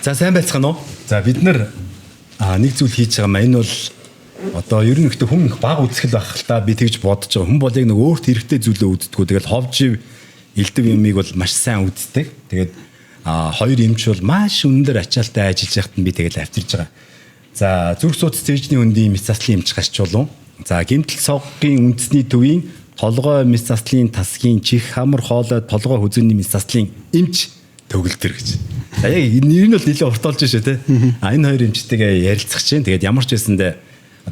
За сайн байцгаана уу? За бид нар нэг зүйл хийж байгаа маа. Энэ бол одоо ер нь ихтэй хүн баг үзэхэл байх л та би тэгж бодож байгаа. Хүн бол яг нэг өөрт хэрэгтэй зүйлөө үздэггүй. Тэгэл ховжив элдв юмыг бол маш сайн үздэг. Тэгээд хоёр эмч бол маш өндөр ачаалтай ажиллаж байхад нь би тэгэл авчирж байгаа. За зүрх судас цэжний өндийн мэс заслын эмч гашчулуу. За гэмтэл соггийн үндэсний төвийн толгой мэс заслын тасгийн чих хамар хоолой толгой хүзүүний мэс заслын эмч төгөлдөр гэж. За яг энэ нь бол нэлээд урт болж шүү те. Энэ хоёр эмчтэйгээ ярилцах чинь. Тэгээд ямар ч байсандаа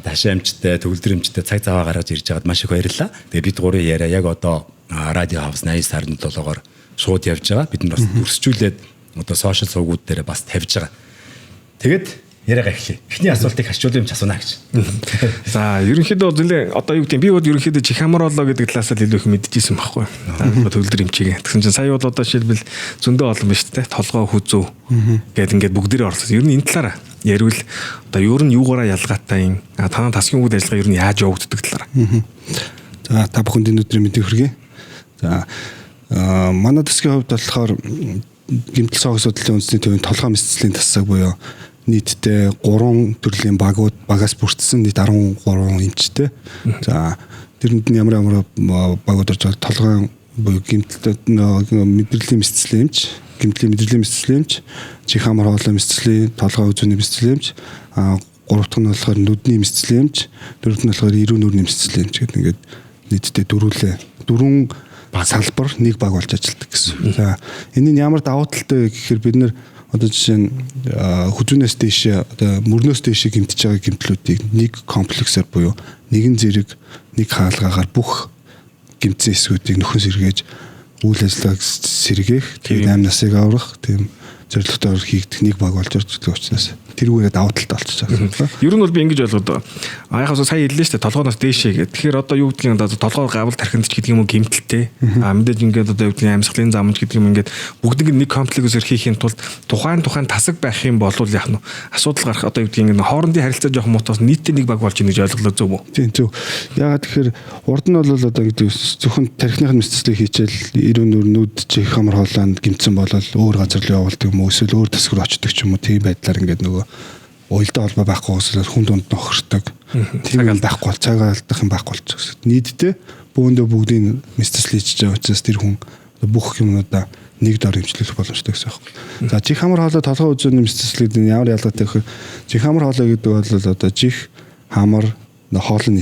хашаа эмчтэй, төгөлдөр эмчтэй цаг цаваа гаргаж ирж байгаад маш их баярлалаа. Тэгээд бид гурийн яриа яг одоо радио хавс 89.7-оор шууд явж байгаа. Бид нар бас өрсчүүлээд одоо сошиал сувгууд дээр бас тавьж байгаа. Тэгээд яриагаа эхлэе. Эхний асуултыг хашчуул юм ч асуунаа гэж. За ерөнхийдөө зөндөө одоо юу гэдэг би бол ерөнхийдөө чихамарлоо гэдэг талаас нь илүү их мэдчихсэн байхгүй. Төгөлдөр эмчийг. Тэгсэн чинь сая бол одоо жишээлбэл зөндөө олон ба шүү дээ. Толгой хүзүү гэдэг ингээд бүгдээрээ орлоо. Ер нь энэ талаараа ярил одоо ер нь юугаараа ялгаатай юм. Танаа тасгийн үйл ажиллагаа ер нь яаж явагддаг талаараа. За та бүхэнд өнөөдрийн мэдээг хүргэе. За манай тасгийн хувьд болохоор гэмтэл согс судлалын үндэсний төвийн толгой мэсцлийн тасаг буюу нийтдээ 3 төрлийн багаас бүрдсэн нийт 13 эмчтэй. За тэрэнд нь ямар багууд орж байгаа толгойн буюу гэмтэлд мэдрэлийн мэсцлийн эмч, гэмтлийн мэдрэлийн мэсцлийн эмч, чих хамар хоолой мэсцлийн, толгой үзүүний мэсцлийн эмч, гурав дахь нь болохоор нүдний мэсцлийн эмч, дөрөв нь болохоор эрүүн нүрийн мэсцлийн эмч гэдэг ингээд нийтдээ дөрвөн салбар нэг баг болж ажилладаг гэсэн. За энэ нь ямар давуу талтай вэ гэхээр бид нар одоо жишээ нь хүзүүнээс дээш одоо мөрнөөс дээш гэмтэж байгаа гэмтлүүдийг нэг комплексээр буюу нэгэн зэрэг нэг хаалгаагаар бүх гэмтсэн эсгүүдийг нөхөн сэргээж үйл ажиллагааг сэргээх, тэгээд 8 насыг аврах, тийм зорилготой хийгдэх нэг баг болж байгаа учраас тэрүүгээр давуу талтай болчихж байгаа. Ер нь бол би ингэж ойлгоод яхаа сая хэллээ шүү дээ толгойноос дээшээ гэдэг. Тэгэхээр одоо юу гэдгийг одоо толгой гавал тархинд ч гэдэг юм уу гэмтэлтэй. Мэдээж ингээд одоо юу гэдгийг амьсгалын замч гэдэг юм ингээд бүгднийг нэг комплексээр хийхийн тулд тухайн тасаг байх юм бол яах нь асуудал гарах одоо юу гэдгийг ингээд хоорондын харилцаа жоох муутаас нийтдээ нэг баг болж ийн гэж ойлголоо зөв үү? Тийм зөв. Яагаад тэгэхээр урд нь бол одоо гэдэг зөвхөн тархиныхын мэсцлийг хийчихэл эрүүн нүд чих хамар хоолойнд гэмтсэн бол өөр газар руу явуулдаг юм уу эсвэл өөр тасгар очдог ч юм уу тийм байдлаар ингээд нөгөө уялдаа холбоо байхгүй учраас хүн дунд нөхөртөг. Тийм байхгүй бол цаг алдах юм байхгүй болчих. Нийтдээ бөөндөө бүгдийн мэсцэл хийж байгаа учраас тэр хүн бүх юмудаа нэг дор хэмжлэх боломжтой гэсэн юм. За чих хамар хоолой толгой үзүүний мэсцлүүд ямар ялгаатай вэ? Чих хамар хоолой гэдэг бол одоо чих хамар хоолны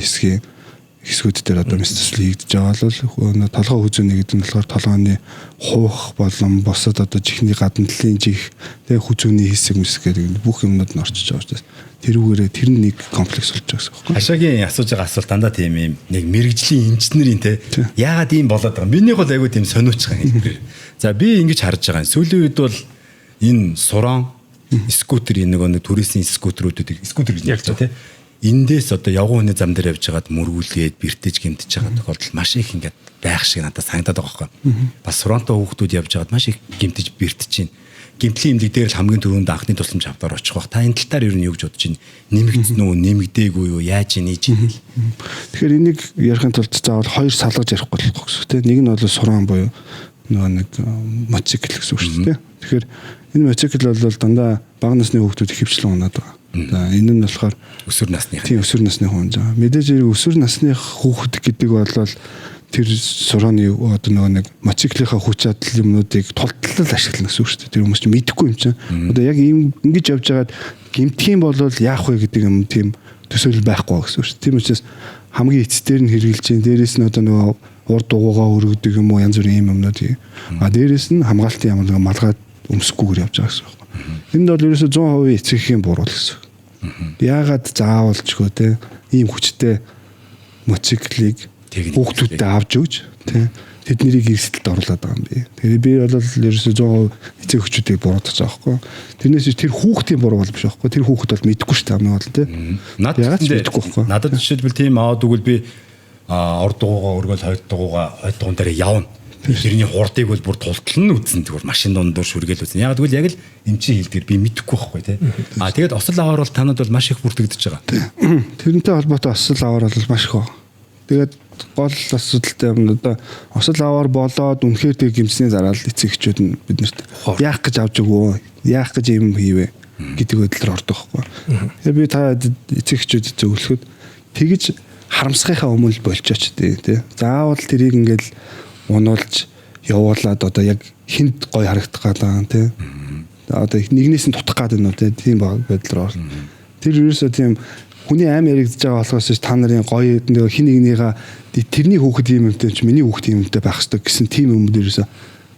хэсгүүд дээр одоо мэсцэл хийгдэж байгаа бол толгой хүзүүний гэдэг нь болохоор толгойн хуух болон босод одоо чихний гадна талын чих тэг хүзүүний хэсэг гэдэг бүх юмнууд нь орчиж байгаа учраас тэрүүгээрээ тэр нэг комплекс болж байгаа гэсэн юм. Хашаагийн асууж байгаа асуулт дандаа тийм юм нэг мэрэгжлийн инженерийн те яагаад ийм болоод байгаа. Минийх бол айгүй тийм сониуч байгаа юм. За би ингэж харж байгаа. Сүүлийн үед бол энэ суран скутер нэг туристийн скутерүүд скутер гэж ярьж байгаа те. Эндээс одоо явган хүний зам дээр явж байгаад мөргүүлгээд бэртэж гэмтэж байгаа тохиолдол маш их ингээд байх шиг надад санагдаад байгаа байхгүй. Бас сурантай хүүхдүүд явж байгаад маш их гэмтэж бэртэж байна. Гэмтлийн эмнэлэг дээр л хамгийн түрүүнд анхны тусламж авдар очих байх. Та энэ тал дээр юу юу гэж бодож байна? Нэмэгдсэн үү, нэмэгдээгүй юу, яаж нээж байна? Тэгэхээр энийг ярихын тулд заавал хоёр салгаж ярихгүй болох гэсэн үг тийм. Нэг нь бол суран буюу нэг мотоцикл гэсэн үг шүү дээ. Тэгэхээр энэ мотоцикл бол дандаа бага насны хүүхдүүд хөвчлэн унаад байгаа. За энэ нь болохоор өсвөр насны. Тийм өсвөр насны хүн заа. Мэдээж өсвөр насны хүүхэд гэдэг бол тэр сурооны одоо нэг мотоциклынхаа хүч чадал юмнуудыг тулталал ашиглана гэсэн үг шүү дээ. Тэр хүмүүс ч мэдэхгүй юм чинь. Одоо яг ингэж явж байгаад гэмтэх юм бол яах вэ гэдэг юм тийм төсөөлөл байхгүй гэсэн үг шүү дээ. Тийм учраас хамгийн эцсээр нь хэрэгжилж чинь дээрэс нь одоо нөгөө урд дугуугаа өргөдөг юм уу янз бүрийн юм юмнууд. Дээрэс нь хамгаалтын ямар нэг малгайд өмсөхгүйгээр явж байгаа гэсэн үг. Энд бол ерөөсө 100% эцгийн буруу л гэсэн. Яагаад заавалчгүй те ийм хүчтэй мотоциклыг хүүхдүүдэд авч өгч те тэднийг эрсдэлд оруулаад байгаа юм би. Тэгэхээр би бол ерөөсө 100% эцэг хүчүүдийг буруутгаж байгаа байхгүй. Тэрнээс тэр хүүхдийн буруу бол биш байхгүй. Тэр хүүхэд бол мэдэхгүй шүү дээ амны бол те. Надад мэдэхгүй байхгүй. Надад жишээлбэл тийм тэгвэл би орд дугуугаа өргөөл хойд дугуун дээр явна. Тэрний хурдыг бол бүр тултал нь үзсэн тэгвэл машин дундуур шүргээл үзсэн. Яг тэгвэл яг л эмчийн хэлдгэр би мэдэхгүй байхгүй тий. Тэгээд осол аваар бол танад бол маш их бүртгэгдэж байгаа. Тэрнтэй холбоотой осол аваар бол маш их. Тэгээд гол асуудалтай юм одоо осол аваар болоод үнэхээр тэг гимсний зараад эцэгчүүд нь биднэрт яах гэж авч өгөө, яах гэж юм хийвэ гэдэг байдлаар ордог байхгүй. Тэгээ би та эцэгчүүд зөвлөхөд тэгж харамсахынхаа өмнө болчооч тий. Заавал тэрийг ингээл унуулж явуулаад одоо яг хинт гой харагдах гэдэг тий. Одоо нэгнээс нь тутах гэдэг нь тийм байдлаар ор. Тэр ерөөсөө тийм хүний аим яригдж байгаа болохоос та нарын гоё хин нэгнийгаа тэрний хүүхэд юм юмтай ч миний хүүхэд юм юмтай байх хэрэгтэй гэсэн тийм юм дээрээс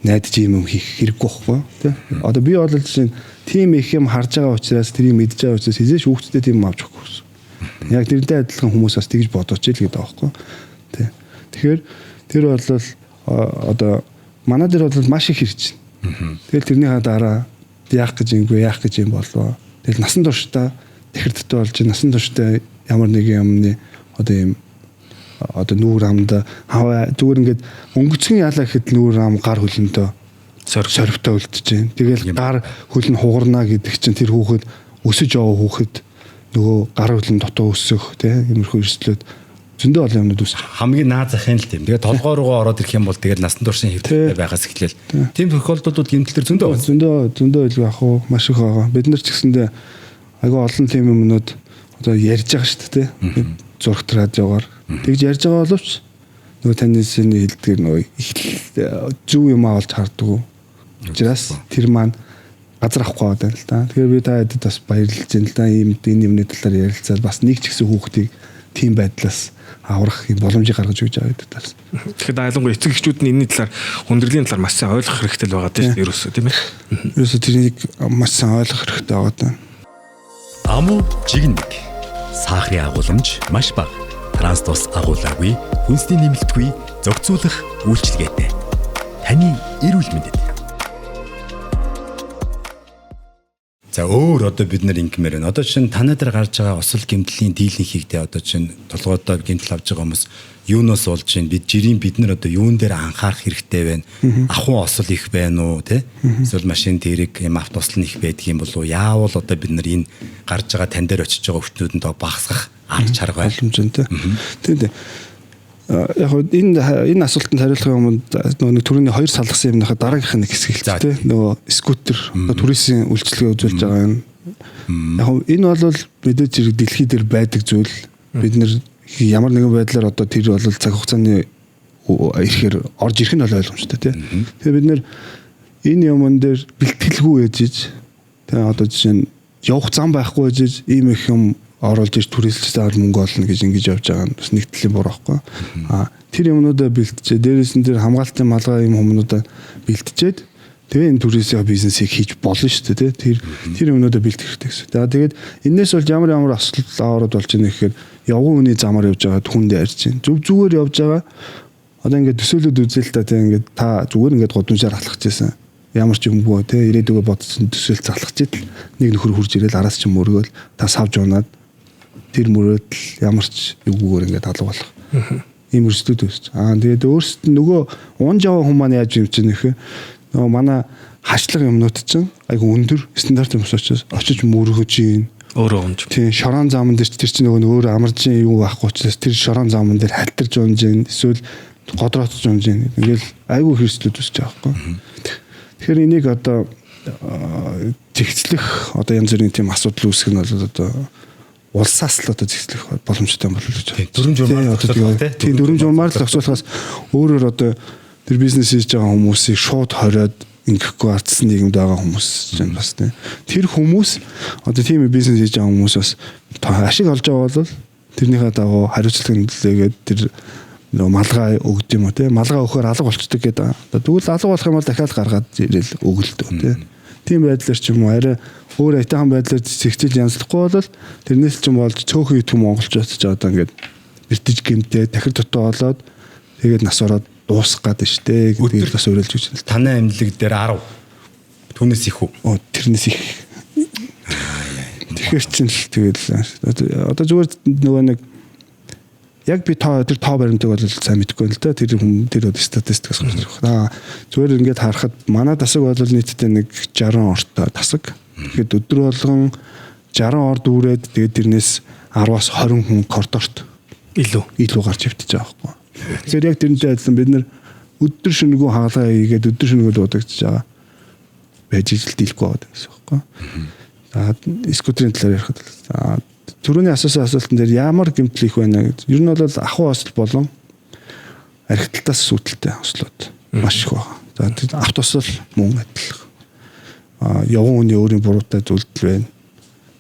найдаж юм хийх хэрэггүй байхгүй тий. Одоо би бол жишээ нь тийм их юм харж байгаа учраас тэрийг мэдж байгаа учраас хизээш хүүхэдтэй тийм авч өгөхгүй гэсэн. Яг тэрнтэй адилхан хүмүүс бас тэгж бодож ил гэдэг байхгүй тий. Тэгэхээр тэр бол одоо манай дээр бол маш их хэрэг чинь. Тэгэл тэрнийхээ дараа яах гэж юм болов. Тэгэл насан туршдаа тэгэхэрдтэй болж насан туршдаа ямар нэг юмны одоо юм одоо нүүр амд зүгээр ингээд өнгөцгөн яалаа гэхэд нүүр ам гар хөлөндөө сорвтой үлдчихэж. Тэгэл гар хөл нь хугарна гэдэг чинь тэр хүүхэд өсөж яваа хүүхэд нөгөө гар хөлн дотоо өсөх тийм иймэрхүү эрсдлүүд зөндөө олон юмнууд үүсэж хамгийн наад захын л тийм. Тэгээд толгой руугаа ороод ирэх юм бол тэгээд насан туршийн хэвлэлтэй байгаас эхлээл. Тийм тохиолдлууд гэмтэл төр зөндөө илүү ах уу маш их байгаа. Бид нар ч гэсэндээ айгүй олон тийм юмнууд одоо ярьж байгаа шүү дээ тийм. Зурагт радиогоор тэгж ярьж байгаа боловч нөгөө таньсны хэлдгээр нөгөө их зөв юм авалж харддаг. Учраас тэр маань газар авахгүй байгаа л да. Тэгэхээр би та хэдэд бас баярлж байна л да. Энэ юмны талаар ярилцаад бас нэг ч гэсэн хүүхдийг тийм байдлаас аврах юм боломжийг гаргаж өгч байгаа гэдэг талаас. Тэгэхээр ялангуяа эцэг эхчүүд нь энэний талаар хүндрлийн талаар маш сайн ойлгох хэрэгтэй л байгаа тийм ерөөсөө тийм ээ. Ерөөсөө тэрийг маш сайн ойлгох хэрэгтэй байгаа даа. Аму жигнэг. Сахарын агуулмж маш бага. Транс тус агуулаагүй, хүнсний нэмэлтгүй, зохицуулах үйлчилгээтэй. Таны эрүүл мэндэд. За өөр одоо бид нар ингэмээр байна. Одоо чинь танаа дээр гарч байгаа осол гэмтлийн дийлэнхийгдээ одоо чинь толгойдоо гэмтэл авч байгаа хүмүүс юунаас болж чинь бид нар одоо юун дээр анхаарах хэрэгтэй байна. Ахуй осол их байна уу те? Эсвэл машин дээрэг юм автослон их байдаг юм болов уу? Яавал одоо бид нар энэ гарч байгаа тань дээр очиж байгаа өвчтнүүдэнд багасгах арга чарга боломжтой. Тийм. Яг энэ асуултанд хариулахын өмнө нэг түрүүний хоёр салгасан юмнахаа дараагийнх нь хэсэг хэлцээ нөгөө скутер туризмын үйлчлэгээ үзүүлж байгаа юм. Яг энэ бол мэдээж зэрэг дэлхий дээр байдаг зүйл. Бид нэр ямар нэгэн байдлаар одоо тэр бол цаг хугацааны ирэхээр орж ирэх нь бол ойлгомжтой тийм. Тэгээ бид нэр энэ юмн дээр бэлтгэлгүй ээжиж тэгээ одоо жишээ нь явах зам байхгүй ээжиж ийм их юм оруулж иж туристчдаар мөнгө олно гэж ингэж явж байгаа нь бас нэг төрлийн буруу байхгүй. Тэр юмнуудаа бэлтжээ. Дээрээс нь тэр хамгаалтын малгай юм хүмүүнүүдээ бэлтжээд тэгээ энэ туристийн бизнесийг хийж болно шүү дээ. Тэр юмнуудаа бэлтэх хэрэгтэй гэсэн. За тэгээд энэс бол ямар асуудал аваад болж байгаа нэхээр явган хүний замаар явж байгаа хүндээ ярьж байна. Зүгээр явж байгаа. Одоо ингээд төсөөлөд үзэл та тэгээ ингээд та зүгээр ингээд годамжаар алхаж байсан. Ямар ч юмгүй те ирээдүгөө бодсон төсөөлт залхаж идэл нэг нөхөр хурж ирээл араас ч мөргөөл та савж унаад тэр мөрөөдөл ямар ч юугээр ингээд алга болох. Ийм өрсөлдөд үүсч. Тэгээд өөрсдөд нөгөө унж яваа хүмүүс маань яаж юм чинь нөхөө нөгөө манай хашлага юмнууд чинь айгу өндөр стандарт юмс очиж мөргөж ийн. Өөрөө унж. Тийм шорон заман дээр тэр чинь нөгөө өөр амаржин юу байхгүй учраас тэр шорон заман дээр халтарж унж ийн. Эсвэл годроотж унж ийн. Ингээл айгу хэрэгслүүд үүсч байгаа байхгүй. Тэгэхээр энийг одоо зэгцлэх одоо янз бүрийн тийм асуудал үүсгэх нь бол одоо улсаас л одоо зэгцлэх боломжтой болов уу гэж байна. Дүрм журмаар тийм дүрм журмаар л зохицуулахаас өөрөөр одоо тэр бизнес хийж байгаа хүмүүсийг шууд хориод ингэхгүй ардсан нийгэмд байгаа хүмүүс чинь бас тийм. Тэр хүмүүс одоо тийм бизнес хийж байгаа хүмүүс бас ашиг олж байгаа бол тэрнийхээ дагуу хариуцлага нөлөөгээд тэр нөгөө малгай өгд юм уу тийм. Малгай өгөхөөр алга болчдөг гэдэг. Тэгвэл алга болох юм бол дахиад гаргаад ирэл өгөлдөө тийм. Тийм байдлаар ч юм уу арай өөр айтайхан байдлаар зэгцэл янзлахгүй бол тэрнээс ч юм болж цөөхөн итгэн монголчууд ч одоо ингээд бэртэж гэмтээ дахир дутуу болоод тэгээд нас ороод дуусах гэдэг штэ гэдгийг бас уриалж өгч байна. Танай амьдлаг дээр 10 түүнээс их үү? Тэрнээс их. Тэгэхээр чинь л тэгэл одоо зүгээр нөгөө нэг яг би тэр тоо баримтыг бол сайн мэдэхгүй л да. Тэр статистикаас гарч ирэх. Зүгээр ингээд харахад манай тасаг бол нийтдээ нэг 60 ортой тасаг. Тэгэхэд өдөр болгон 60 ор дүүрээд тэгээд тэрнээс 10-аас 20 хүн коридорт илүү гарч ивтэж байгаа байхгүй. Тэгэхээр яг тэрнтэй адилхан бид нар өдөр шөнөгүй хаалгаа хийгээд өдөр шөнөгүй дуудагдаж байгаа байж ижил дийлэхгүй байгаа гэсэн үг байхгүй. За скутерийн талаар ярихад түрүүний асуусан дээр ямар гэмтэл их байна гэдэг. Ер нь бол ахуй осол болон архитектаас үүдэлтэй ослоод маш их байна. За автобусал мөн адилхан. Явган хүний өөрийн буруутай зүйлдэл байна.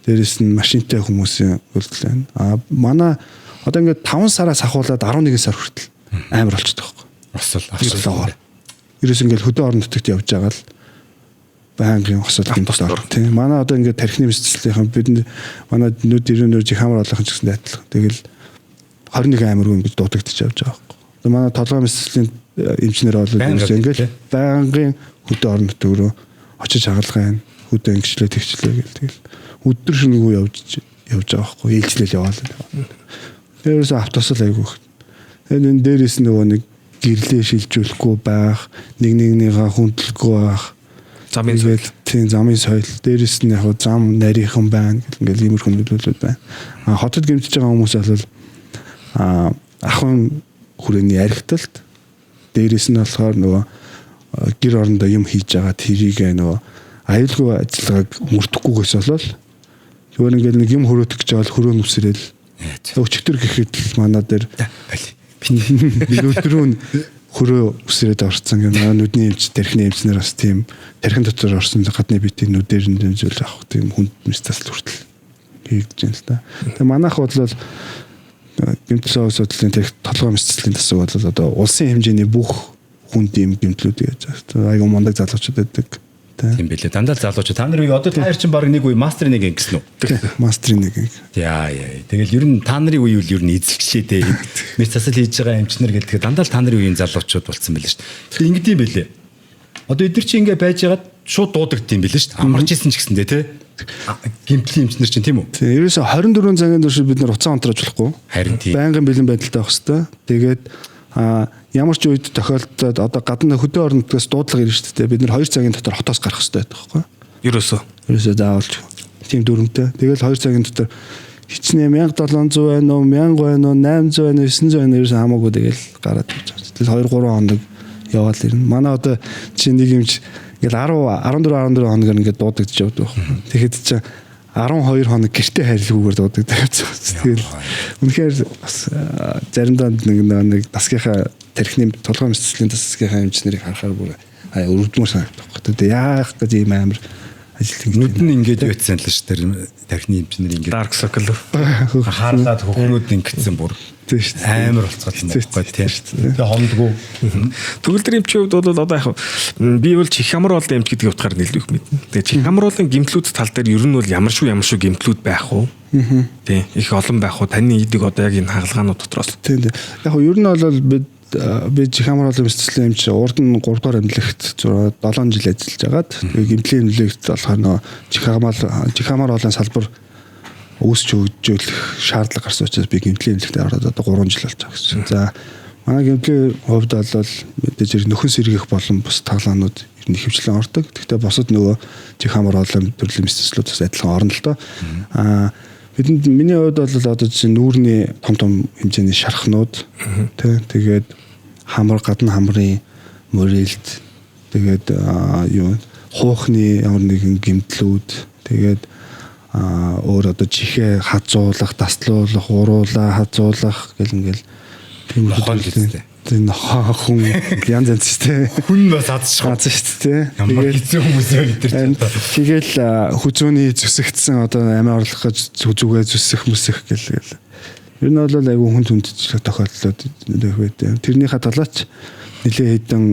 Дээрээс нь машинтай хүмүүсийн үйлдэл байна. Манай одоо ингээд 5 сараас ахуулаад 11 сар хүртэл амар болчихдог байхгүй. Осол. Ерөөс ингээд хөдөө орон нутагт явж байгаа л байнгын осол гэмтэл. Тийм. Манай одоо ингээд тархины мэдслийнхэн бид манай нүд ирүүнээр жихамар олонх ч гэсэн адилхан. Тэгэл 21 амиргүй ингэж дуудагдчих явж байгаа байхгүй. Манай толгой мэдслийн эмчнэр бол ингээд байнгын хөдөө орон нутаг руу очиж хагалгаа байна. Хөдөө ингэчлээ тэгчлээ гэл тэгэл өдөр шөнөгүй явж байгаа байхгүй. Ээлжлэл яваалаа. Тэрээс автобусал айгүйх. Энэ дээрээс нөгөө нэг гэрлээ шилжүүлэхгүй байх, нэгнийгаа хүндлэхгүй байх. Замын соёл, тийм замын соёл. Дээрээс нь яг зам нарийнхан байна гэл ингээл иймэрхүү нөлөөлөл байна. Хотод гэмтэж байгаа хүмүүс бол ахын хүрээний архиталт дээрээс нь болохоор нөгөө гэр орондоо юм хийж байгаа тэрийг нөгөө аюулгүй ажиллагааг мөрдөхгүйгээс болол зүгээр ингээл нэг юм хөрөөдөх гэж байгаа хөрөө нүсрэл өчтөр гэхэд манай дээр өдрөө хөрөө үсрээд орсон гэх манай нүдний эмч тархины эмчнэр бас тийм тархин дотор орсон гадны битийн нүдээр нь дэмжүүл авах тийм хүнд мэстас хүртэл хийгдэж байна л да. Тэгээ манайх бол гэмтэл асуудлын тэр толгой мэдслийн тасаг бол одоо улсын хэмжээний бүх хүнд ийм гэмтлүүд гэж байна. Айгу мундаг залуучууд байдаг. Тийм билээ. Дандаа залуучууд та нарын одоо та хоёр чинь баг нэг үе мастерын нэг ингэсэн үү? Мастерын нэг. Яа. Тэгэл ер нь та нарын үе үл ер нь эзэлгчээ дээ. Мэс засал хийж байгаа эмчнэр гэдэг дандаа л та нарын үеийн залуучууд болсон байлээ шүү дээ. Тэгээ ингэдэм билээ. Одоо эдгэр чи ингэ байж байгаад шууд дуудагдсан билээ шүү дээ. Амарч исэн ч гэсэндээ те. Гэмтлийн эмчнэр чинь тийм үү? Тийм. Ерөөсө 24 цагийн турш бид нар уцаа онтроож болохгүй. Харин тийм. Байнгын бэлэн байдалтай авах хэрэгтэй. Тэгээд ямар ч үед тохиолдолд одоо гадна хөдөө орон нутгаас дуудлага ирнэ шүү дээ. Бид нар 2 цагийн дотор хотоос гарах хэрэгтэй байдаг байхгүй юу? Ерөөсөө заавалж. Тийм дүрмтэй. Тэгэл 2 цагийн дотор хичнээн 1700 байна уу, 1000 байна уу, 800 байна уу, 900 байна уу ерөөсөө хамаагүй тэгэл гараад ирж байгаа. Тэгэл 2-3 хоног яваал ирнэ. Манай одоо чинь нэг юмч ингээл 14 хоногор ингээд дуудагдж явдаг байхгүй. Тэгэхэд чи 12 хоног гэртээ хайрлгүйгээр дуудагддаг. Тэгэл үнэхээр бас заримдаа нэг насгийнхаа тархины толгой мэдслийн тасгийнхаа эмчнэрийг харахаар бүр өрөвдмөр санагдах байхгүй. Тэгээ яах гэж ийм амар ажил нүд нь ингээд байцсан л шүү дээ. Тархины эмчнэр ингээд dark circle хаарлаад хөхрүүд ингэсэн бүр тийм шүү дээ. Амар болцгоод юм байхгүй тийм шүү дээ. Тэгээ хомдгоо. Төгөлдөр эмчүүд бол одоо яг би бол чих хамар болон эмч гэдэг утгаар нэлээд их мэднэ. Тэгээ чих хамар болон гэмтлүүд тал дээр ер нь бол ямар шүү гэмтлүүд байх уу? Тийм их олон байх уу? Таны идэг одоо яг энэ хаалгаанууд дотроос. Тийм. Яг ер нь бол би чих хамар болон мэдслийн эмч урд нь 3 дугаар эмнэлэгт 7 жил ажиллаж агаад тэгээ гэмтлийн эмнэлэгт болохоор нөө чих хамар болон салбар үүсч хөгжүүлэх шаардлага гарсан учраас би гэмтлийн эмнэлэгт ороод одоо 3 жил болж байгаа гэсэн. За манай гэмтлийн хувьд бол мэдээж нөхөн сэргийх болон бус таглаанууд ер нь хөвчлэн ордог. Гэхдээ босод нөгөө чих хамар болон төрлийн мэдслүүд бас адилхан орно л доо. Бидэнд миний хувьд бол одоо чинь нүүрний том хэмжээний шархнууд тэгээд гадна хамрын мөрөлд тэгээд юу хуухны ямар нэгэн гэмтлүүд тэгээд өөр одоо чихээ хазуулах, таслуулах, уруулаа хазуулах гэл ингээл тийм нохоо тийм хүн янз янз шүү дээ. Хүн бас хазчихсан шүү дээ. Ямар хэцүү хүмүүс яг өдөрч. Тэгэл хүзүүний зүсэгдсэн одоо амиа орлох гэж зүгээ зүсэх мүсэх гэл. Ер нь бол айгүй хүн хүндчлэх тохиолдлууд байдаг. Тэрнийхээ талаач нэлээд хэдэн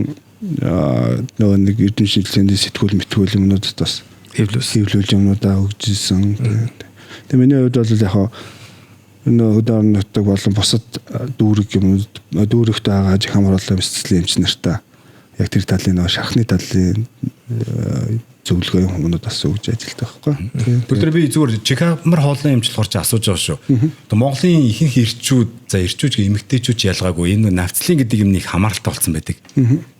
нөгөө нэг эрдэм шинжилгээний сэтгүүл юмнуудад бас хэвлүүлж юмнуудаа өгчээсэн. Тэгээ миний хувьд бол яг хөдөө орон нутаг болон бусад дүүрэгт байгаа чих хамар болон мэдслийн эмч нартаа яг тэр талын нөгөө шархны талын зөвлөгөө хүмүүст бас өгж ажилладаг байхгүй. Бүгд би зүгээр чих хамар хоолны эмч болохоор ч асууж байгаа шүү. Одоо Монголын ихэнх эрчүүд эмэгтэйчүүд ялгаагүй энэ навцлын гэдэг юмныг хамааралтай болсон байдаг.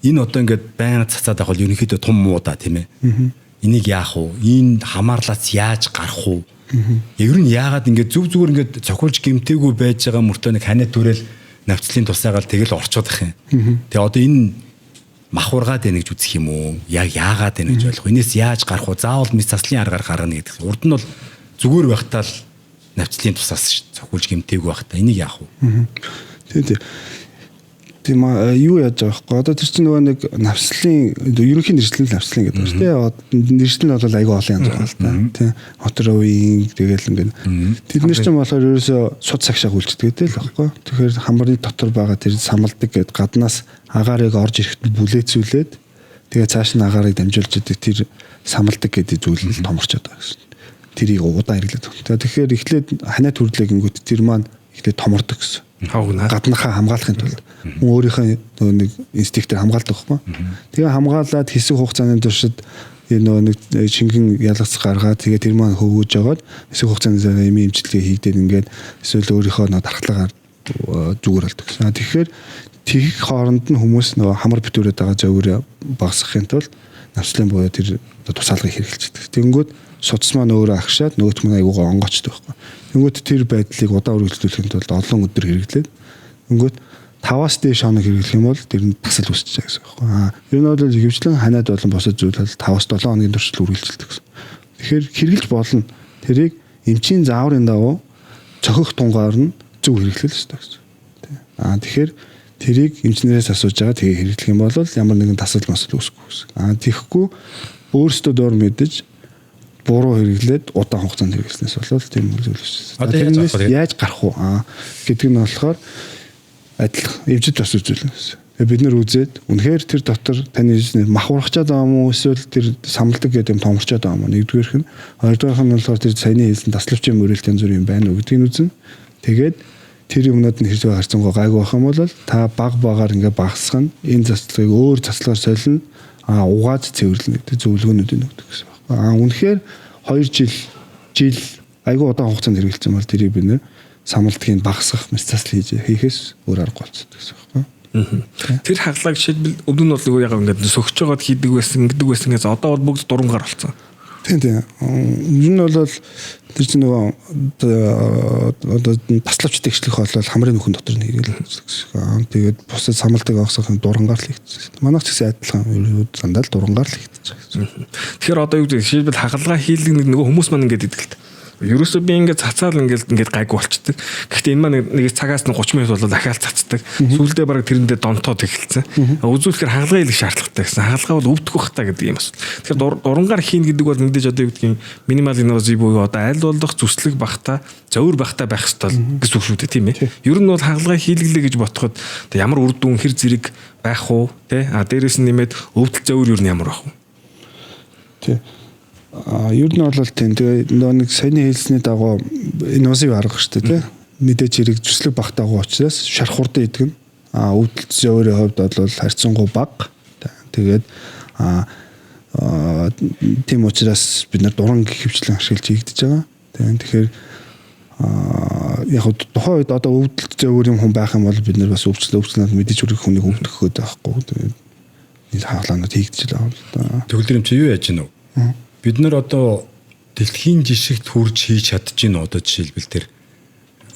Энэ одоо ингээд байнга цацаад байх бол ерөнхийдөө том муу да тийм ээ. Энийг яах вэ? Энэ хамаарлаас яаж гарах вэ? Ер нь яагаад ингээд зүгээр ингээд цохилж гэмтээгүй байж байгаа мөртөө нэг ханаа түрэл навцлын тусаагаар тэгэл орчод ах юм. Тэгээ одоо энэ махургаад байна гэж үзэх юм уу? Яг яагаад байна гэж болох. Энээс яаж гарах вэ? Заавал мэс заслын аргаар гаргана гэдэг. Урд нь бол зүгээр байхтаа л навцлын тусаас цохиулж гэмтээгүй байхтаа энийг яах вэ? Тийм юу яаж байгаа вэ? Одоо тэр чинь нөгөө нэг навслын ерөнхий нэршлэн навслын гэдэг байна шүү дээ. Нэршлэн бол айгүй олон янз байгаа л та. Тийм. Хотровын тэгэл ингээд. Тэднэр чинь болохоор ерөөсөө суд цагшааг үйлчдэг гэдэг л байхгүй. Тэгэхээр хамрын дотор байгаа тэр самалдаг гэдэг гаднаас агаарыг орж ирэхэд бүлээцүүлээд тэгээ цааш нь агаарыг дамжуулж идэг тэр самалдаг гэдэг зүйл нь томорчод байгаа гэсэн. Тэрийг удаан хэрэглэдэг. Тэгэхээр эхлээд ханаа төрлөө гингүүт тэр маань эхлээд томордог гэсэн. Гаднахаа хамгаалахын тулд өөрийнхөө нэг инстинктээр хамгаалдаг байхгүй. Тэгээ хамгаалаад хэсэг хугацааны туршид энэ нэг шингэн ялгац гаргаад тэгээ тэр маань хөвгөж жагаад хэсэг хугацааны эмийн эмчилгээ хийгдээд ингээд эсвэл өөрийнхөө дархтлагаар зүгээр болдог гэсэн. Тэгэхээр тийг хооронд нь хүмүүс нөгөө хамар битүүрээд байгаа зөвөрөө багасгахын тулд навслын буюу тэр тусаалгыг хэрэгжилдэг. Тэнгүүд судас маань өөрөө агшаад нөгөөт маань аюугаа онгоцдог байхгүй. Тэнгүүд тэр байдлыг удаан үргэлжлүүлэхийн тулд олон өдөр хэрэглээд тэнгүүд 5-аас дээш хоног хэрэглэх юм бол тэр нь тасал үүсэж байгаа гэсэн байхгүй. Ер нь бол хөвчлэн ханаад болон босод зүйл бол 5-аас 7 хоногийн туршид үргэлжилдэг гэсэн. Тэгэхээр хэрэглэж болно. Тэрийг эмчийн зааврын дагуу цохих тунгаар нь зөв хэрэглэх ёстой гэсэн. Тэгэхээр тэрийг эмчнэрээс асууж байгаа тэгээ хэрэглэх юм бол ямар нэгэн тасал масал үүсэхгүй гэсэн. Тэгэхгүй өөрсдөө дор мэдэж буруу хэрэглээд удаан хугацаанд хэрэглэснээс болоод тийм зүйл үүссэн. Тэрнээс яаж гарах вэ гэдэг нь болохоор адилхан эвжид бас үзүүлнэ гэсэн. Тэгээ бид нэр үзээд үнэхээр тэр дотор таны махурахчаад байгаа юм уу эсвэл тэр самалдаг гэдэг юм томорчоод байгаа юм уу? Нэгдүгээрх нь, хоёрдугаарх нь болохоор тэр саяны хэлсэн таславчийн мөрөлтийн зүр юм байна уу гэдгийг үзнэ. Тэгээд тэр юмнууд нь хэрэг харцангуй гайгүй байх юм бол та баг багаар ингээ багасгах нь энэ заслыг өөр заслаар солино угааж цэвэрлэнэ гэдэг зөвлөгөөнүүдийг өгдөг гэсэн. Үнэхээр 2 жил айгүй удаан хугацаанд хэрэгжилсэн бол тэрийг бид нэр самалдгийг багасгах мэцасл хийхээс өөр арга болцдог гэсэн байна. Тэр хаглаг жишээлбэл өмнө нь бол яг ингээд сөхж байгаад хийдэг байсан гэдэг байсан гэж одоо бол бүгд дурангаар болсон. Тийм. Ер нь бол тэр чинь нөгөө одоо таславч тэгшлэх бол хамрын нөхөн дотор нь хэрэгэл гэсэн. Тэгээд бусад самалдаг авахсахын дурангаар л хийгдсэн. Манайх ч гэсэн адилхан дандаа л дурангаар л хийгдсэн. Тэгэхээр одоо юу гэдэг жишээлбэл хагалгаа хийлэг нөгөө хүмүүс маань ингээд идэг л та. Ерөөсөө би ингээд цацаал ингээд гайгүй болчдөг. Гэхдээ энэ маань нэг цагаас нь 30 минут болоод дахиад цацдаг. Сүүлдээ бараг тэрэндээ донтоод эхэлсэн. Үзүүлэхээр хагалгаа хийх шаардлагатай гэсэн. Хагалгаа бол өвдөх бах та гэдэг юм асуу. Тэгэхээр дурангаар хийн гэдэг бол мэдээж одоо юу гэдгийг минимал инновази буюу одоо аль болох зүслэг бахта, зөөр бахта байх ёстой гэсэн үг шүү дээ, тийм ээ. Ер нь бол хагалгаа хийлгэлээ гэж ботход ямар үр дүн хэр зэрэг байх уу, тий? Дээрээс нь нэмээд өвдөл зөөр юу нь ямар байх вэ? Тий. Ер нь бол тийм. Тэгээ нэг саяны хэлсний дагуу инновац арга шүү дээ, тий. Мэдээж хэрэг зүслэг багтаагүй учраас шарх хурдан идэг нь өвдөлт зөөрийн хувьд бол харьцангуй бага. Тэгээд тийм учраас бид нар дуран хөвчлэн ашиглаж хийгдэж байгаа. Тэгэхээр яг тухайн үед одоо өвдөлт зөөр юм хүн байх юм бол бид нар бас өвчлөлөнд мэдээж хүрэх хүнийг өвдөх гээд байхгүй. Тэгээд энэ хаалгаанууд хийгдэж байгаа. Төгөлдөр юм чи юу яаж гинөө? Бид нар одоо дэлхийн жишгт хурж хийж чадчихээн одоо жишээлбэл тэр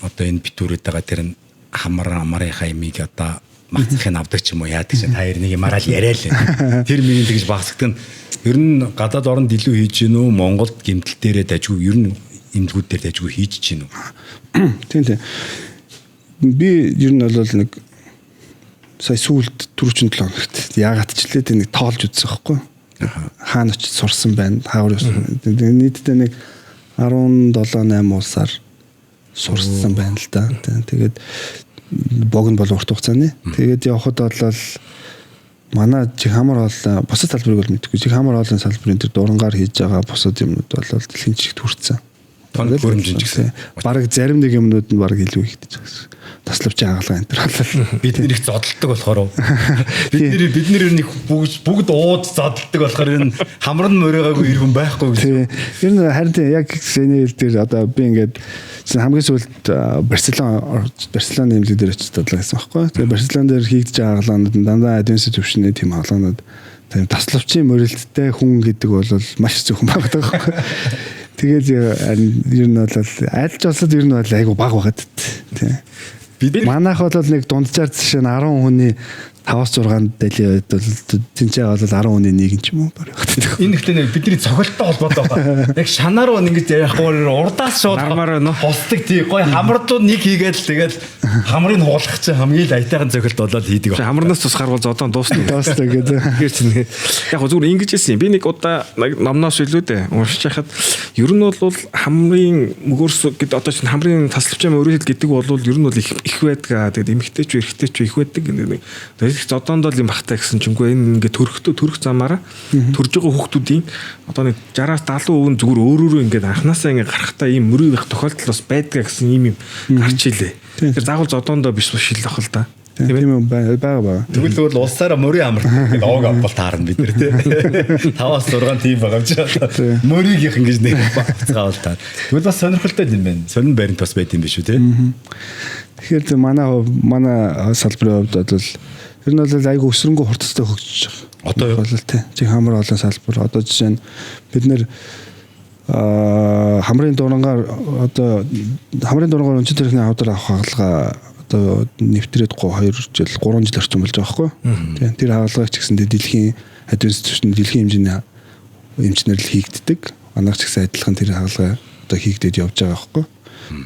одоо энэ битүүрээд байгаа тэр хамаарынхаа имийг одоо магцахыг авдаг ч юм уу яадаг чинь та нэг юм араал яриа л тэр миний тэгж багсагдаг нь ер нь гадаад оронд илүү хийж гинөө Монголд гэмтэл дээрээ дажгүй ер нь эмнэлгүүд дээр дажгүй хийж гинөө. Тийм. Би ер нь бол нэг сая сүүлд 4-7 хоногт яагаад ч лээ нэг тоолж үзсэн байхгүй. Хаана очиж сурсан байна. Хаавар нийтдээ нэг 17-8 улсаар сурсан байна л да. Тэгээд богино бол урт хугацааны. Тэгээд явхад бол манай Жихамар хоолой бусад салбарыг бол мэдгүй. Жихамар хоолойн салбарын тэр дурангаар хийж байгаа бусад юмнууд бол дэлхийн жигт хүрсэн. Тоног хөрөмжинж гэсэн. Бараг зарим нэг юмнууд нь бараг илүү ихтэй гэсэн. Таславчийн хагалгаа энэ төр бол бид нэр их зодтолдог болохоор бид нэр нэг бүгд ууд зодтолдог болохоор энэ хамран мөрөөгөө иргэн байхгүй гэсэн. Ер нь харин яг сэний хэл дээр одоо би ингээд хамгийн сүүлд Барселона нэмлэг дээр очиж бодлоо гэсэн байхгүй. Тэгээ Барселона дээр хийгдэж байгаа хагалгаанууд дандаа адвенс төвшний тийм хагалгаанууд тийм таславчийн мөрөлттэй хүн гэдэг бол маш зөвхөн багтдаг байхгүй. Тэгээд ер нь бол альж олсод ер нь бол айгу баг багт тий. манайх бол нэг дунджаар жишээ нь 10 хүний 5-6 далийн үед бол тэнцээ бол 10 хүний нэг юм ч юм уу барих. Энэ ихтэй нэг бидний цохилттой холбоотой байгаа. Яг шанаар уу ингэж ярихгүй урдаас шууд хосдаг тий гой хамрдууд нэг хийгээл тэгэл хамрыг хуулах чинь хамгийн л аятайхан цохилт болоод хийдэг байна. Хамарнаас тус гарвал зодон дуусна. Дуусна гэдэг. Тэгэхээр чинь яг зүгээр ингэж хэлсэн юм. Би нэг удаа номноос илүү дээ уншиж хахад ер нь бол хамрын мөгөрс гэдэг одоо чинь хамрын тасалбч юм өөрөөр хэлгээд бол ер нь бол их байдаг. Тэгээд эмэгтэй ч эрэгтэй ч их байдаг гэдэг. Тэгээд зодоонд л юм бахтай гэсэн чимгүй энэ ингээд төрөх замаараа төрж байгаа хүүхдүүдийн одоо нэг 60-70% зүгээр өөрөөрөө ингээд анханасаа ингээд гарахтаа ийм мөрөв их тохиолдол бас байдаг гэсэн ийм гарч илээ. Тэр заавал зодоондоо биш шил ах л да. Тийм үү байгаа. Тэгвэл мөрийн амар гэдэг овог авбал таарна бид нэр тий. 5-6 тийм байгаа юм чи. Мөрийгийнх ингэж нэг бацгаавал таар. Тэгвэл бас сонирхолтой юм байна. Сонин баримт бас байт юм биш үү тий. Тэгэхээр манай салбарын хувьд бол ер нь бол айгу өсрөнгөө хурцтай хөгжиж байгаа. Одоо юу бол тий. Жиг хамар олон салбар. Одоо жишээ нь бид нэр хамрын дурангаар өнчит төрхний авдар авах хаалга одоо нэвтрээд 2 жил 3 жил орчим болж байгаа байхгүй. Тийм тэр хаалгач гэсэндээ дэлхийн администрашн дэлхийн хэмжээний эмчнэр л хийгддэг. Манайх ч гэсэн адилхан тэр хаалгаа одоо хийгдээд явж байгаа байхгүй.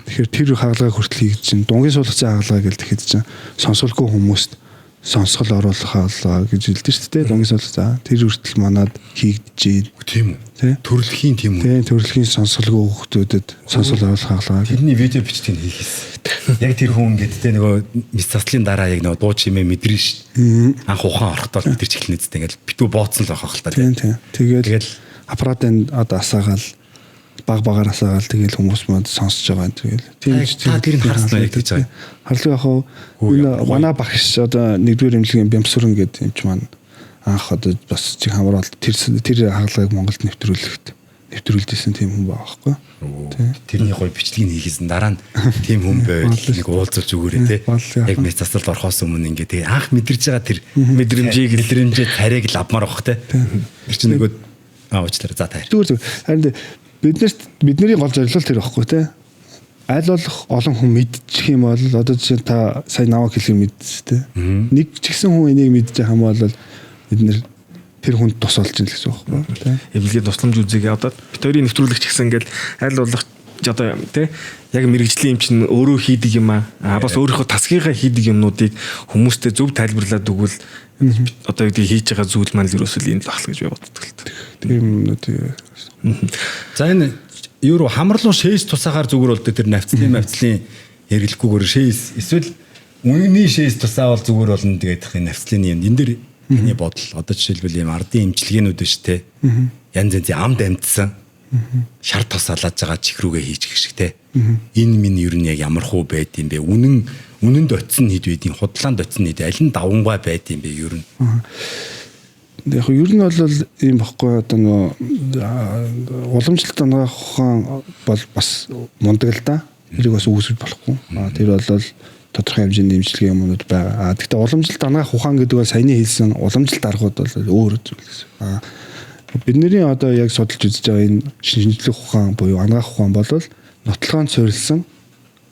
Тэгэхээр тэр хаалгаа хүртэл хийгдэж чинь дунгийн суулгацын хаалгаа гэж тэгэхэд чинь сонсголгүй хүмүүст сонсгол оруулах хаалгаа гэж хэлдэг шүү дээ. Дунгийн суулгацаа тэр хүртэл манад хийгдэж байна. Тийм үү? Төрөлхийн тийм үү? Тийм төрөлхийн сонсголгүй хүмүүстүүдэд сонсгол оруулах хаалгаа. Тэрний видео бичдэг нь хийхээс. Яг тэр хүн ингээд те нөгөө мис заслын дараа яг нөгөө дуу чимээ мэдрэн шүү. Анх ухаан орохдоо тэр чихлэнэ зүтэй ингээд битүү бооцсон л байх хэл та. Тийм. Тэгэл аппаратын одоо асаагаал баг асаагаал тэгэл хүмүүс манд сонсож байгаа юм тэгэл. Тийм тэр нь харснаа яг гэж байгаа. Харлаг яг энэ манай багш одоо 1-р эмнэлгийн Бямсүрэн гэдэг юм ч маань анх одоо бас чиг хамрал тэр хаалгыг Монголд нэвтрүүлжсэн тийм хүн байгаа байхгүй. Тэрний гоё бичлэгийг хийхээс дараа нь тийм хүн байвал нэг уулзуулж өгөөрэй те. Яг мэд засалд орохоос өмнө ингээд тэгээ анх мэдэрж байгаа тэр мэдрэмжээ тариг л авмаар байх те. Тэр чинь нөгөө уучлаарай за таар. Зүгээр. Харин бидний гол зорилго тэр байхгүй те. Аль болох олон хүн мэдчих юм бол одоо жишээ та сая наваа хэлхийг мэдсэн те. Нэг ч гэсэн хүн энийг мэдчих юм бол бид нэр тэр хүнд тус болж ийн гэсэн үг байна тийм. Эвлэгээ тусламж үзье одоо бит хоёрын нэвтрүүлэгч гэсэн ингээл аль болох одоо тийм яг мэрэгжлийн юм чинь өөрөө хийдэг юм аа бас өөрийнхөө тасгийнхаа хийдэг юмнуудыг хүмүүстээ зөв тайлбарлаад өгвөл одоо юу хийж байгаа зүйл маань л ерөөсөө энэ л ахл гэж би боддог л тийм юмнууд. За энэ юу хамарлуу шээс тусаагаар зүгээр болдог тэр навцлын хэрэглэхгүйгээр шээс эсвэл үнэний шээс тусаа бол зүгээр болно тэгээд энэ навцлын юм энэ дэр миний бодол одоо жишээлбэл юм ардын эмчилгээнүүд биш те. Янз янзын амд амьдсан шар тусаалаад байгаа чих рүүгээ хийчих шиг те. Энэ минь ер нь яг ямар хуу байд юм бэ? Үнэнд очисон хэд байдیں, худлаанд очисон хэд аль нь давангаа байд юм бэ ер нь? Яг ер нь бол ийм баггүй одоо нөгөө уламжлалт анагаах ухаан бол бас мундаг л да. Тэрийг бас үүсгэж болохгүй. Тэр бол тодорхой хэмжээний дэмжлэгийн юмнууд байгаа. Гэхдээ уламжлалт анагаах ухаан гэдэг бол саяны хэлсэн уламжлалт аргууд бол өөр зүйл гэсэн. Бидний одоо яг судалж үзэж байгаа энэ шинжлэх ухаан буюу анагаах ухаан бол нотлохонд суурилсан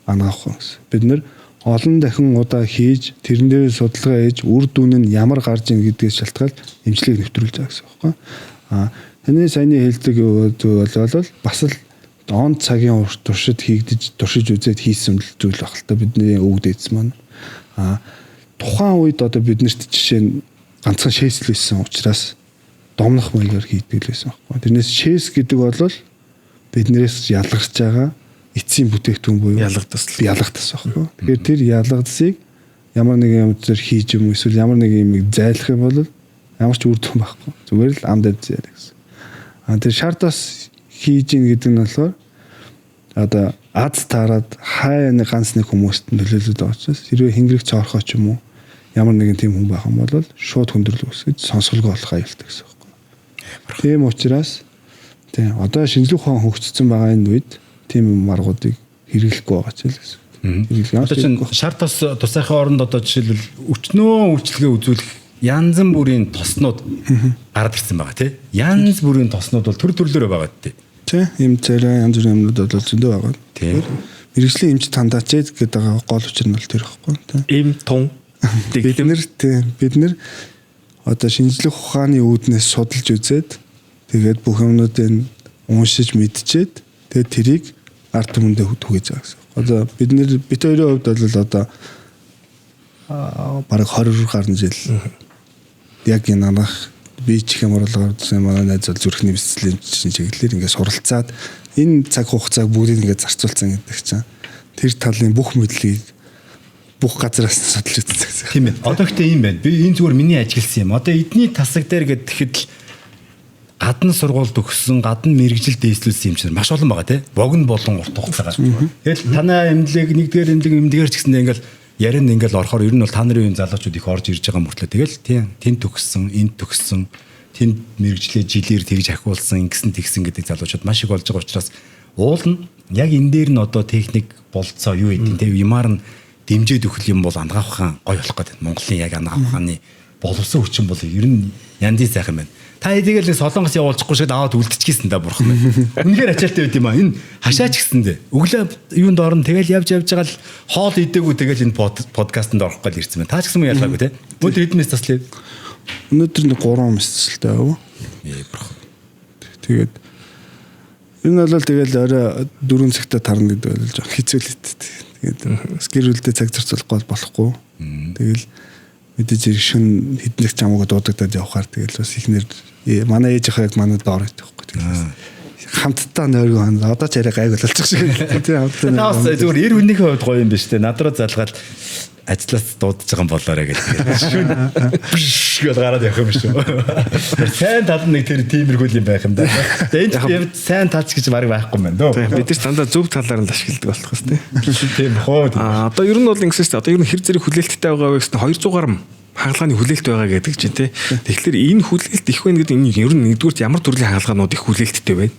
анагаах ухаан гэсэн. Бид нэр олон дахин удаа хийж тэрэн дээр судалгаа хийж үр дүн нь ямар гарч ийн гэдгээс шалтгаалж эмчилгээг нэвтрүүлж байгаа гэсэн үг байна. Таны саяны хэлдэг зүйл бол бас л он цагийн туршид туршиж үзээд хийсэн зүйл баг л та бидний өвөг дээдс маань. Тухайн үед одоо биднэрт жишээ нь ганцхан шээсл байсан учраас домнох маягаар хийдэг л байсан байхгүй. Тэрнээс шээс гэдэг бол биднээс ялгарч байгаа эцсийн бүтээгдэхүүн буюу ялгадас байхгүй. Тэгэхээр тэр ялгадсыг ямар нэгэн юм зэр хийж юм эсвэл ямар нэг юм зайлах юм бол ямар ч үр дүн байхгүй. Зүгээр л амд амд зайлах гэсэн. Тэр шартаас хийж ийн гэдэг нь болохоор одоо аз таарад хай нэг ганц нэг хүмүүст нөлөөлөд байгаа учраас хэрвээ хэнгэрэг цоорхоо ч юм уу ямар нэгэн тийм хүн байх юм бол шууд хүндрэл үүсгэж сонсголгоо болох аюултай гэсэн үг байна. Тийм учраас тийм одоо шинжлэх ухаан хөгжсөн байгаа энэ үед тийм аргуудыг хэрэглэхгүй байгаа ч л гэсэн. Одоо чинь шартаас тусайхын оронд одоо жишээлбэл өчнөө үйлчлэгээ үзүүлэх янз бүрийн тоснууд гараад ирсэн байгаа тийм. Янз бүрийн тоснууд бол төр төрлөөрөө байгаа тийм. Тийм ийм царай янз бүрийн юмнууд бол зөндөө байгаа. Тийм. мэрэгжлийн эмч тандаачээд гэдэг байгаа гол учир нь бол тэр байхгүй тийм. Эм тун бид нэр одоо шинжлэх ухааны үүднээс судалж үзээд тэгээд бүх юмнуудыг уншиж мэдчихэд тэгээд тэрийг ард түмэндээ түгээж байгаа гэсэн. Одоо бид хоёрын хувьд бол одоо бараг 20 гаруй жил яг энэ анх би чих ямар болгоодсан манай найз бол зүрхний бэлтгэлийн чиглэлээр ингээд суралцаад энэ цаг хугацааг бүгдийг ингээд зарцуулсан гэдэг чинь тэр талын бүх мэдлэгийг бүх газараас судалж үзсэн. Тийм ээ. Одоо ихтэй юм байна. Би энэ зүгээр миний ажигласан юм. Одоо эдний тасаг дээр гэхэд л гадна сургуульд өгсөн, гадна мэрэгжил дээслүүлсэн юм чинь маш олон байгаа тий. Богино болон урт хугацаагаар. Тэгэл танай эмнэлэг нэгдүгээр эмнэлэг ч гэсэндээ ингээл ярин ингээл орохоор ер нь бол та нарын үеийн залуучууд их орж ирж байгаа мөртлөө тэгэл тийм тэнд төгссөн, энд төгссөн, тэнд мэрэгжлээ жилээр тэгж ахиулсан, ингэсэн тэгсэн гэдэг залуучууд маш их болж байгаа учраас уул нь яг энэ дээр нь одоо техник болцоо юу гэдэг тийм юмар нь дэмжиж өгөх юм бол ангаах ухаан гой болох гэдэг. Монголын яг ангаах ухааны боловсон хүчин бол ер нь янзын сайхан байна. Та эдгээр л солонгос явуулчихгүй шиг аваад үлдчихсэн да бурхан байна. Үнэхээр ачаалтай байд юм аа. Энэ хашаач гэсэндээ. Өглөө юунд орно тэгэл явж байгаа л хоол идээгүй тэгэл энэ подкастт орох гал ирсэн байна. Та ч гэсэн юм ялгаагүй те. Өнөөдөр хэдэн мэс таслаа? Өнөөдөр 3 мэсэлтэй аа. Бурхан. Тэгээд энэ бол тэгэл орой 4 цагта тарна гэдэг бол жоох хэцүүлээд. Тэгээд скерүүлдэ цаг зарцуулахгүй болохгүй. Тэгэл мэдээж шин хэднэх ч хамаагүй дуудагдаад явхаар тэгэл бас ихнэр манай ээж ах яг манай доор байдаг байхгүй. Хамтдаа нойргоо хана одоо ч арай гайг болчих шиг тийм хамтдаа. Наас зүгээр эр үнийхээ хувьд гоё юм биш үү? Над руу залгаад ажлаас дуудаж байгаа юм болоорой гэдэг. Шүн биш гэж гараад явах юм шүү. Сайн тал нэг тэр тиймэрхүү юм байх юм да. Тэгээд энэ сайн талч гэж баг байхгүй юм байна дөө. бид нар дандаа зөв талаар нь ашигладаг болох бас Тийм хоо. одоо ер нь бол ингэсэн шүү дээ. Одоо ер нь хэр зэрэг хүлээлттэй байгаа вэ гэсэн 200 гаруй хаалгааны хүлээлт байгаа гэдэг чинь тий. Тэгэхээр энэ хүлээлт их байна гэдэг энэ ер нь нэгдүгürt ямар төрлийн хаалгаанууд их хүлээлттэй байна.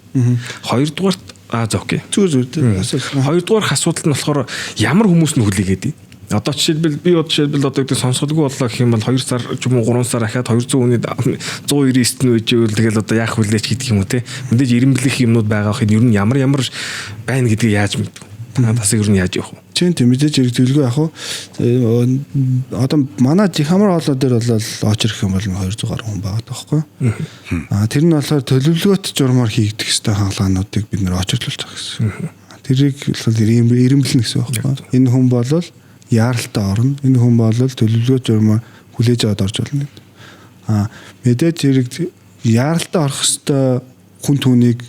Хоёрдугаарт за окей. Зүгээр. Хоёрдугаар асуудал нь болохоор ямар хүмүүс нь хүлээгээд байна. Одоо жишээлбэл би одоо гэдэг сонсголгүй боллоо гэх юм бол 2 сар ч юм уу 3 сар ахаад 200 хүний 199 нь үживэл тэгэл одоо яах хүлээч гэдэг юм уу те. Мэдээж ирэмблэх юмнууд байгаа хин ер нь ямар байна гэдгийг яаж мэдв. Танаас ер нь яаж явах вэ? Тийм мэдээж хэрэгжүүлгүй яг уу. Одоо манай жихамар хоолой дээр бол очрох юм бол 200 гаруй хүн байгаа байхгүй. Тэр нь болохоор төлөвлөгөөт журмаар хийгдэх ёстой хаалгаануудыг бид нэр очрлуулж байгаа гэсэн. Тэрийг болохоор ирэмблэн гэсэн байхгүй. Энэ хүн бол яаралтай орно. Энэ хүн бол төлөвлөгөөт журмаар хүлээж аваад орж болно. Мэдээж хэрэг яаралтай орох ёстой хүн түүнийг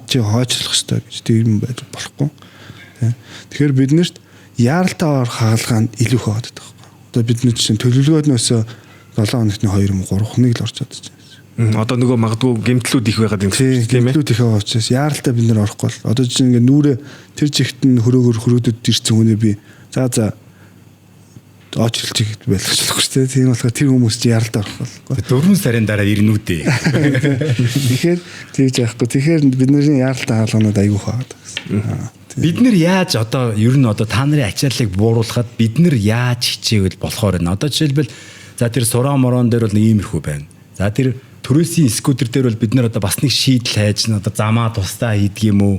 чи хойчлох ёстой гэж тийм байж болохгүй. Тэгэхээр биднэрт яаралтай орох хаалгаа нь илүү их байдаг байхгүй. Одоо бидний чинь төлөвлөгөөнөөс 7 хоногт 2 3 хоног л орж чадчих. Одоо нөгөө магадгүй гэмтлүүд их байгаад юм тийм ээ. Гэмтлүүд их байгаа учраас яаралтай бид нар орохгүй бол одоо чинь ингээ нүрэ тэр жигт нь хөрөөдөд ирсэн хүнээ би за очрлж ихэд байлгачлахгүй шүү дээ. Тийм болохоор тэр хүмүүс чинь яаралтай орох байхгүй. 4 сарын дараа ирнэ үү дээ. Тэгэхээр тэгж яахгүй. Тэгэхээр бидний яаралтай хаалганууд айгүй хаадаг гэсэн. Бид нэр яаж одоо ер нь одоо та нарын ачааллыг бууруулахад бид нэр яаж хичээвэл болохоор байна. Одоо жишээлбэл за тэр сураа морон дээр бол нэг иймэрхүү байна. За тэр төрөөсийн скутер дээр бол бид нэр одоо бас нэг шийдэл хайж одоо замаа тусдаа хийдэг юм уу?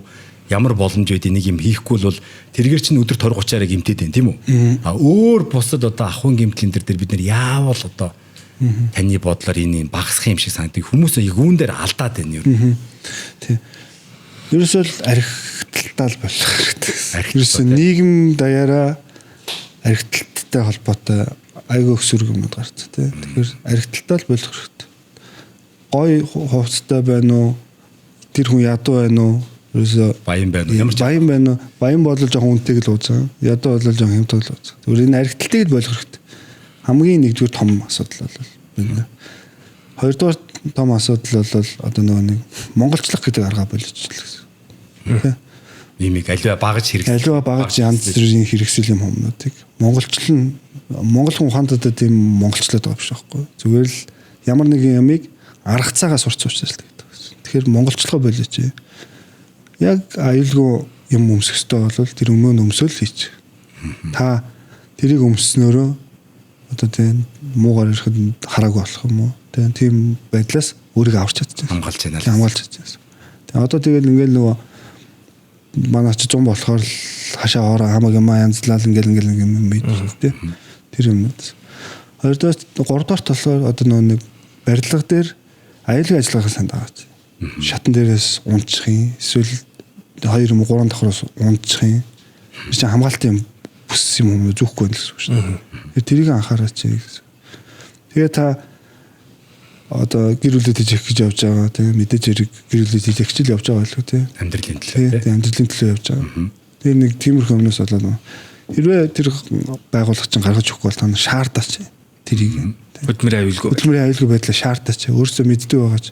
Ямар боломж байдгийг нэг юм хийхгүй бол тэргээр чинь өдөр 20-30-аараа гимтээд байна тийм үү? Өөр бусад одоо ахын гимтлийн дээр бид нэр яавал одоо таны бодлоор энэ багасах юм шиг санагдав. Хүмүүс юун дээр алдаад байна юу? Тийм. Ерөөсөө архитектал болох хэрэгтэй. Ерөөсөө нийгэм даяараа архитекттай холбоотой айгүй их сөрөг юмнууд гарч тий. Тэгэхээр архитектал болох хэрэгтэй. Гой хувцастай байна уу? Тэр хүн ядуу байна уу? Ерөөсөө баян байна уу? Ямар ч баян байна уу? Баян бол жоохон үнэтэйг л ууцаа. Ядуу бол жоохон хямдтай л ууцаа. Зүгээр энэ архитектыг болох хэрэгтэй. Хамгийн нэгдүгээр том асуудал бол байна. Хоёрдугаар том асуудал бол одоо нэг монголчлох гэдэг арга болж байна гэсэн. Имийг аливаа багаж янз бүрийн хэрэгсэл юм хүмүүстийг монгол хүн ухаандад тийм монголчлоод байгаа биш байхгүй. Зүгээр л ямар нэгэн ямыг арга цагаа сурч учраас л гэдэг гэсэн. Тэгэхээр монголчлохоо болооч. Яг аюулгүй юм өмсөх ёстой бол тэр өмнө өмсөөл хийч. Та тэрийг өмснөөрөө одоо тийм муугаар ирэхэд хараагүй болох юм уу? Тийм байдлаас өөрийгөө аварч чадчихсан. Хамгаалж чадчихсан. Тэгээ одоо тэгэл ингээл нөгөө манай ч 100 болохоор хашаа ороо хамаг юм янзлал ингээл юм байдаг тий. Тэр юмнууд. Хоёрдоос 3-р болохоор одоо нэг барилга дээр аюулгүй ажиллагааг санд байгаа. Шатан дээрээс унчих юм. Эсвэл 2 юм 3 давхраас унчих юм. Чи хамгаалтын бүс юм зүүхгүй байх гэсэн үг шүү дээ. Тэрийг анхаараач гэсэн. Тэгээ та одоо гэр бүлээ тийжих гэж явж байгаа тийм мэдээж хэрэг гэр бүлээ тийжих гэж явж байгаа байлгүй тийм амьдралын төлөө тийм амьдралын төлөө явж байгаа. Тэр нэг тиймэрхүү өмнөөс болоод хэрвээ тэр байгууллага чинь гаргаж өгөхгүй бол та шаардаач тэрийг хөдөлмөрийн аюулгүй байдлаа шаардаач өөрөөсөө мэддэг байгааж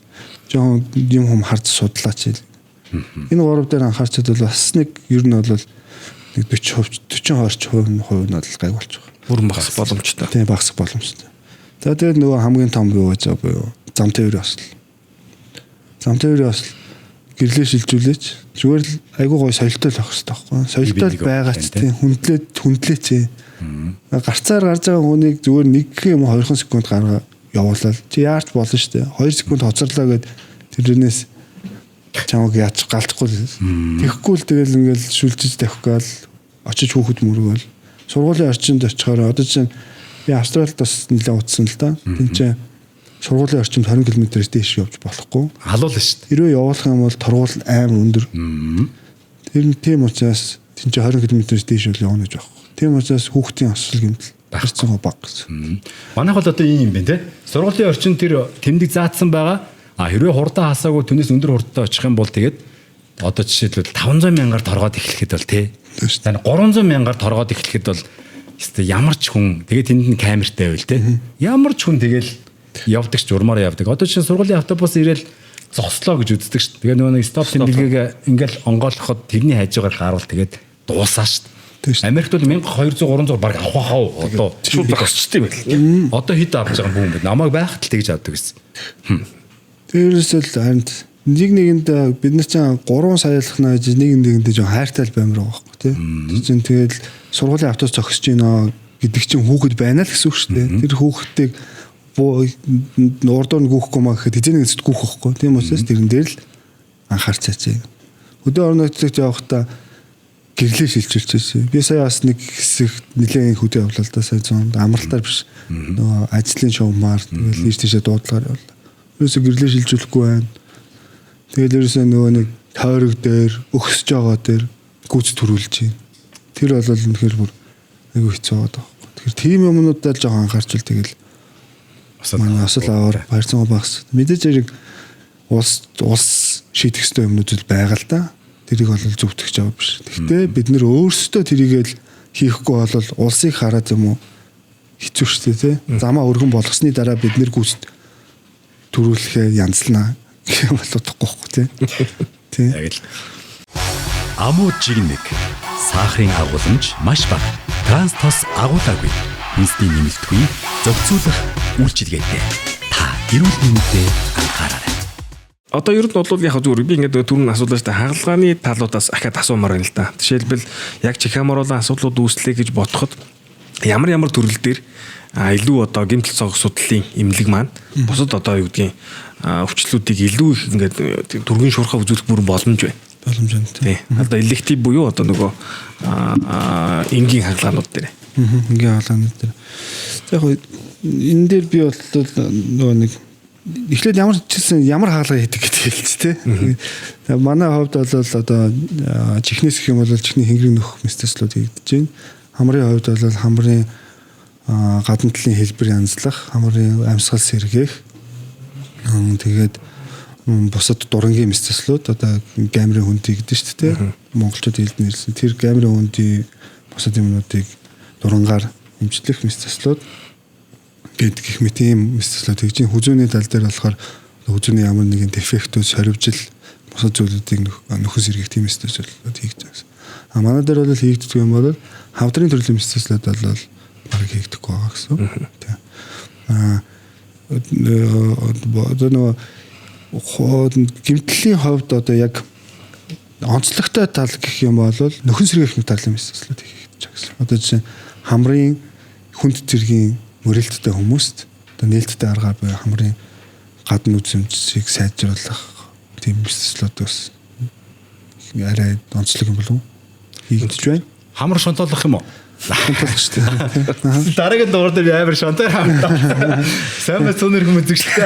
жоохон юм харж судлаач. Энэ 3 дээр анхаарчод бол бас нэг ер нь бол нэг 40-40% нь бол гайг болчих. Бүрэн багасах боломжтой. Тийм багасах боломжтой. За тэгээд нөгөө хамгийн том юу гэж буюу зам тээврийн осол. Зам тээврийн осол гэрлээ шилжүүлээч. Зүгээр л айгүй гой соёлтой л авах хэрэгтэй байхгүй. Соёлтой байгаач тийм хүндлээч. Гарцаар гарч байгаа хүнийг зүгээр 1 юм 2 секунд гаргаа явуулаад чи яарч болно шүү дээ. 2 секунд хоцорлоо гэд тэрнээс чамаг яач галзахгүй. Тэгэхгүй л тэгэл ингээл шүлжиж тавих гал очиж хүүхэд мөргөөл. Сургуулийн орчинд очихоор одоо чинь би Австралид бас нэлээд утсан л да. Энд чинь сургуулийн орчинд 20 км-с дээш явж болохгүй. Халуулна шүү дээ. Хэрвээ явуулах юм бол торгуул амар өндөр. Тэр нь тийм учраас тэнд чинь 20 км-с дээш бол явна гэж байхгүй. Тийм учраас хүүхдийн осол гэмтэл барьцсан баг гэсэн. Манайх бол одоо ийм юм байна те. Сургуулийн орчинд тэр тэмдэг заасан байгаа. Хэрвээ хурдан хасаагүй түүнээс өндөр хурдтай очих юм бол тэгээд одоо жишээлбэл 500 мянгаар торгоод эхлэхэд бол те. Тань 300 мянгаар торгоод эхлэхэд бол ямар ч хүн тэгээд тэнд нь камертай байл те. Ямар ч хүн тэгэл явдаг ч урмаар явдаг. Одоо чинь сургуулийн автобус ирээл зогслоо гэж үздэг шүү дээ. Тэгээ нөгөө стоп тэмдэглэгээ ингээл онгойлгоход тэрний хажуугаар гарвал тэгээд дуусаа шүү дээ. Америкт бол 1200 300 баг авах хаа одоо шууд багсчтэй байл. Одоо хэд авч байгаа юм бэ? Намайг байхад л тэгж авдаг гэсэн. Тэрээс л харин нэгэнд бид нар чинь 3 саялах наа гэж нэгэндээ жоо хайртай баймир байгаа байхгүй тий. Чинь тэгэл сургуулийн автобус зогсож гинэ гэдэг чинь хүүхэд байна л гэсэн үг шүү дээ. Тэр хүүхдийг урдуур нь гүйхгүй маа гэхэд эзэн эцэд гүйх байхгүй. Тийм учраас тэрэн дээр л анхаарчаач. Өдөө орногдлогт явахдаа гэрлээ шилжүүлчихсэн. Би сая бас нэг хэсэг нэлээд хөдөө явлаа л да сая зүүн амралтаар биш. Нөгөө ажлын шоумаар тэгэл ийш тийшээ дуудлагаар явлаа. Ерөөсө гэрлээ шилжүүлэхгүй байна. Тэгэл ерөөсөө нөгөө нэг тойрог дээр өгсөж байгаа дээр гүйц төрүүлж байна. Тэр бол үнэхээр бүр айгүй хэцүү байгаа. Тэгэхээр тийм юмнуудаа л жоохон анхаарчвал тэгэл манай осол аваар баярцан багс. Мэдээж хэрэг улс шийдэх ёстой юмнууд л байгаа л да. Тэрийг бол зөвтгөх жав биш. Гэхдээ бид нэр өөрсдөө тэрийгэл хийхгүй бол улсыг хараад юм уу хэцүү шүү дээ тий. Замаа өргөн болгосны дараа бид нэр гүйц төрүүлэхээ янзлнаа гэх юм болохгүй тий. Тий. Яг л. Амуу жигнэг сахарын агуулмж маш бага. Транстос агуулаагүй. Хүнсний нэмэлтгүй зөвцүүлэх үйлчилгээтэй. Та эрүүл мэндэд анхаараарай. Одоо ер нь бол яг зүгээр би ингээд түрүүн асуулаа шүү дээ. Хагалгааны талуудаас ахаад асуумаар байна л да. Жишээлбэл яг чихамруулан асуудлууд үүслэе гэж бодоход ямар төрөл дээр илүү одоо гэмтэл цогц судлалын эмнэлэг маань бусад одоо юу гэдгийг өвчлөлүүдийг илүү их ингээд түргийн шуурхаа үзүүлэх бүр боломж байна. Боломж байна тий. Одоо электив буюу одоо нөгөө энгийн хагалгаанууд дээр. Энгийн хагалгаанууд дээр. Яг энэ дээр би бол нөгөө нэг эхлээд ямар хаалга хийдэг гэдэг хэлж тий. Манай хувьд бол одоо чихнээс гэх юм бол чихний хэнгэрэг нөх местэслүүд хийгдэж байна. Хамрын хувьд бол хамрын гадна талын хэлбэр янзлах, хамрын амьсгал сэргээх. Тэгээд бусад дурангийн местэслүүд одоо гамрын хүнтэй гэдэг шүү дээ. Монголчууд хэлд нэрсэн. Тэр гамрын хүнтэй бусад юмнуудыг дурангаар эмчлэх местэслүүд гэдэг гэх мэт ийм местэслүүд хийж хүзүүний тал дээр болохоор хүзүүний ямар нэгэн дефектүүд сорвжил бусад зүйлүүдийг нөхөн сэргээх тийм местэслүүд хийж байгаа. Манай дээр бол хийгддэг юм бол хавдрын төрлийн местэслүүд бол бараг хийгдэхгүй байгаа гэсэн. Одоо нөгөө гэмтлийн хувьд одоо яг онцлогтой тал гэх юм бол нөхөн сэргээх талын местэслүүд хийгдэж байгаа гэсэн. Одоо жишээ хамрын хүнд зэргийн мөрөлттэй хүмүүст одоо нээлттэй аргаар буюу хамрын гадна үзэмжийг сайжруулах тийм местэслүүд бас арай онцлог юм болов уу? Хийгдэж байна. Хамар шонтоолох юм уу? Шонтоолох шүү дээ. Дараагийн дугаар дээр амар шонтоо хамтаа. Сайн мэцүүнэр хүмүүс үзэгчтэй.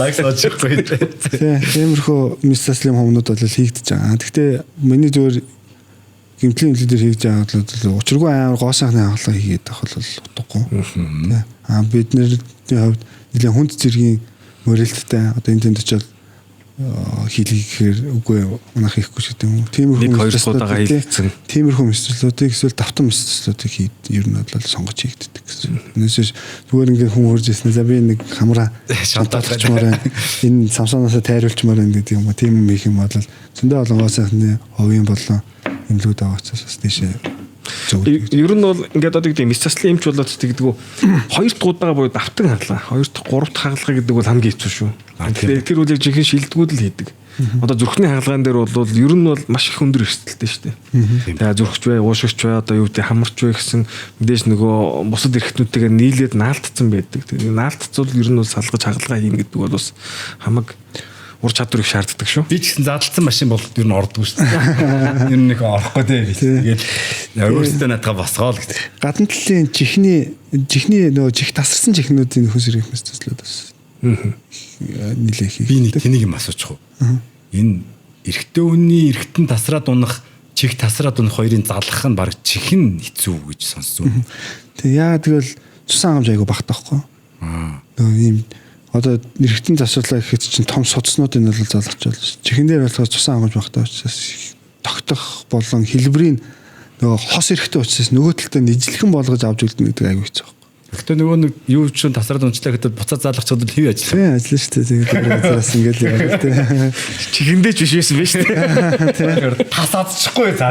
Лайк соочихгүй. Тиймэрхүү мистаслим хомнууд бол хийгдэж байгаа. Гэхдээ миний зөвөр гэмтлийн хэмжээ дээр хийж байгаа бол учиргүй амар гоо сайхны хаалга хийгээд байх бол утгагүй. Бид нэрийн хувьд нэлээд хүнд зэргийн морилттай одоо энэ тэнд очиод хийлгэхээр үгүй манайх хийхгүй ч гэдэг юм. Тиймэрхүү 1-2 удаага хийлгэсэн. Тиймэрхүү мэслүүдийг эсвэл давтан мэслүүдийг ер нь бол сонгож хийгддэг гэсэн. Нэгээс зүгээр ингээд хүн хурж ирсэн. За би нэг хамраа шантаалгачмаар энэ самсаанаасаа тайруулчмаар байна гэдэг юм. Тийм юм их юм бол зөндөө олон гоо сайхны овийн болон эмлүүд байгаа учраас бас тийшээ ер нь бол ингээд одоо гэдэг мистаслим эмч болоод тэгдэггүй 2 дахь удаага буюу давтан хаалга 2 дахь 3 дахь хаалга гэдэг бол хамгийн хэцүү шүү. Тэгэхээр тэр үлийг жинхэнэ шилдэгүүд л хийдэг. Одоо зүрхний хаалгаан дээр бол ер нь бол маш их өндөр эрсдэлтэй шүү дээ. Тэгээ зүрхч бай, уушигч бай, одоо юу гэдэг хамарч бай гэсэн мэдээж нөгөө бусад эрхтнүүдтэйгээ нийлээд наалтцсан байдаг. Тэгээ наалтцвал ер нь бол салгаж хаалгаа хийн гэдэг бол бас хамаг ур чадварыг шаарддаг шүү. Би ч гэсэн задлсан машин бол ер нь ордгүй шүү дээ. Ер нь нэг орохгүй дээ. Тэгээд өөрөөсөө надгаа босгоол гэдэг. Гадна талын чихний нөгөө чих тасарсан чихнүүдийн нөхөс ирэх мэт бас. Нилээ хийх. Би нэг тэнийг юм асуучих уу. Энэ эрэгтэй хүний эрэгтэн тасраад унах, чих тасраад унах хоёрын залгах нь баг чих нь хэцүү гэж сонссон. Тэг яа тэгэл цусан хангамж айгу багтаахгүй. Нөгөө ийм одоо эрэгтэн засварлаа гэхэд чинь том судснуудын бол залгаж байна. Чихэн дээр болохоор цусан хангамж багтаа учраас тогтох болон хэлбэрийн нөгөө хос эрэхтэй учраас нөгөө талтай нийжлэхэн болгож авч үлдэнэ гэдэг айгу хэцүү. Гэхдээ нөгөө нэг юу ч тасраад унчлаа гэдэг буцаад залгахчдад хэв ажиллах. Тийм ажиллана шүү дээ. Тэгээд заас ингээл яваад тийм. Чихэндээ ч биш байсан биз дээ. Тасаадчихгүй заа.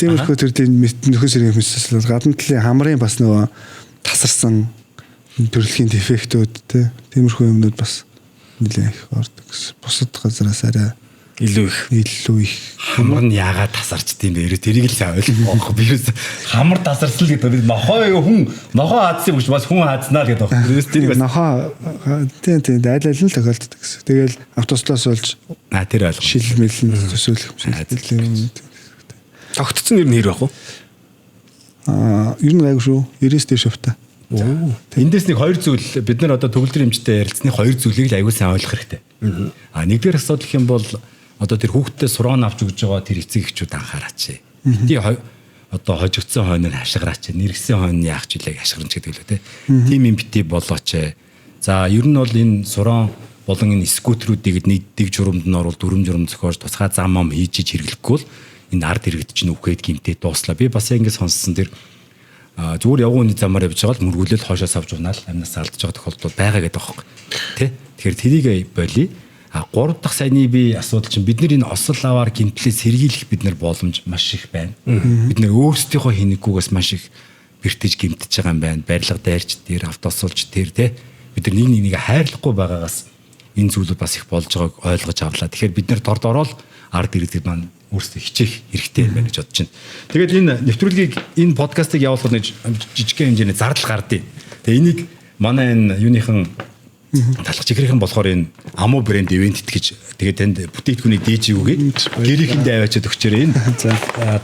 Тиймэрхүү төр тийм нөхөс ирэх мэсэл гадна талын хамрын бас нөгөө тасарсан төрөлхийн дефектүүд тиймэрхүү юмнууд бас нэлээд их ордог. Бусад газараас арай илүү их хамар нь яагаад тасарчдığım бэ? Тэрийг л ойлгох. Би хамар тасарсан л гэдэг. Нохоо хаадсан гэж бас хүн хаадснаа л гэдэг. Тэр бас нохоо тийм айл нь л тохиолддог гэсэн. Тэгэл автослоос болж тэр ойлгох. шилмэлэн төсөөлөх юм. Тогтцсон нэр нь хэр байх вэ? Ер нь гайгүй шүү. 90-с дээр шавта. Эндээс нэг хоёр зүйл бид нар одоо төгөлдөр хэмжтэй ярилцсны хоёр зүйлийг л аягүй сайн ойлгох хэрэгтэй. Нэгдүгээр асуудал гэх юм бол одоо тэр хүүхдтэй сураан авч өгж байгаа тэр эцэг эхчүүд анхаараач. Бити одоо хожигдсон хойноо хашгираач. Нэргсэн хойно яах ч үлээ хашгирч гэдэг лөө те. Тим юм бити болооч. За ер нь бол энэ сураан болон энэ скутерүүдийг нийтдэг журамд нь орвол дүрм журам зохиож тусгай зам ам хийж хэрэглэхгүй бол энэ ард иргэд чинь үхээд гимтээ дууслаа. Би бас ингэ сонссон тэр зүгээр явгууны замаар явж байгаа л мөргүүлэл хоошоос авч унаал амнаас алдаж байгаа тохиолдол байгаа гэдэг байхгүй. Тэ? Тэгэхээр тэрийг болий. 3 дахь саяны би асуудал чинь бид нар энэ осол аваар гимтлээ сэргийлэх бид нар боломж маш их байна. Бид нар өөрсдийнхөө хинэггүйгээс маш их бэртэж гимтэж байгаа юм байна. Барилга дайрч дээр автосуулч дээр те бид нар нэг хайрлахгүй байгаагаас энэ зүйлүүд бас их болж байгааг ойлгож авлаа. Тэгэхээр бид нар дорд ороод ард иргэдэд маань өөрсдөө хичээх хэрэгтэй юм байна гэж бодож байна. Тэгээд энэ нэвтрүүлгийг энэ подкастыг явуулахад нэг жижигхэн хэмжээний зардал гардыг. Тэгээ энийг манай энэ юуныхан талах чигэрхэн болохоор энэ Аму брэнд ивент гэж тэгээд энд бүтээгдэхүүний дээжигүүгээ гэрийнхэнд аваачаад өгчээрэй.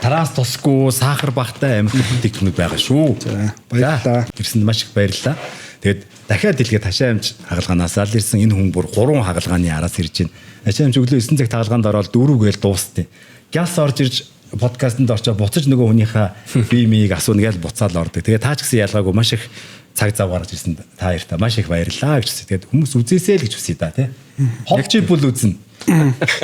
Транс тусгүй сахар багтай амин бүтээгдэхүүнүүд байгаа шүү. За баярлалаа. Ирсэнд маш их баярлалаа. Тэгээд дахиад дэлгээд хашаа амж хагалгаанаас л ирсэн энэ хүн бүр 3 хагалгааны араас ирж байна. Хашаа амж өглөө 9 цагт хагалгаанд ороод 4 гээл дуустав. Гяс орж ирж подкастэнд орчоо буцаж нөгөө хүнийхээ биемийг асууна гээл буцаал ордог. Тэгээд таа ч гэсэн ялгаагүй маш их цаг зав гаргаж ирсэн та хоёртаа маш их баярлалаа гэж хүсье. Тэгээд хүмүүс үзээсэй л гэж хүсье да тий. Холчи бүл үзнэ.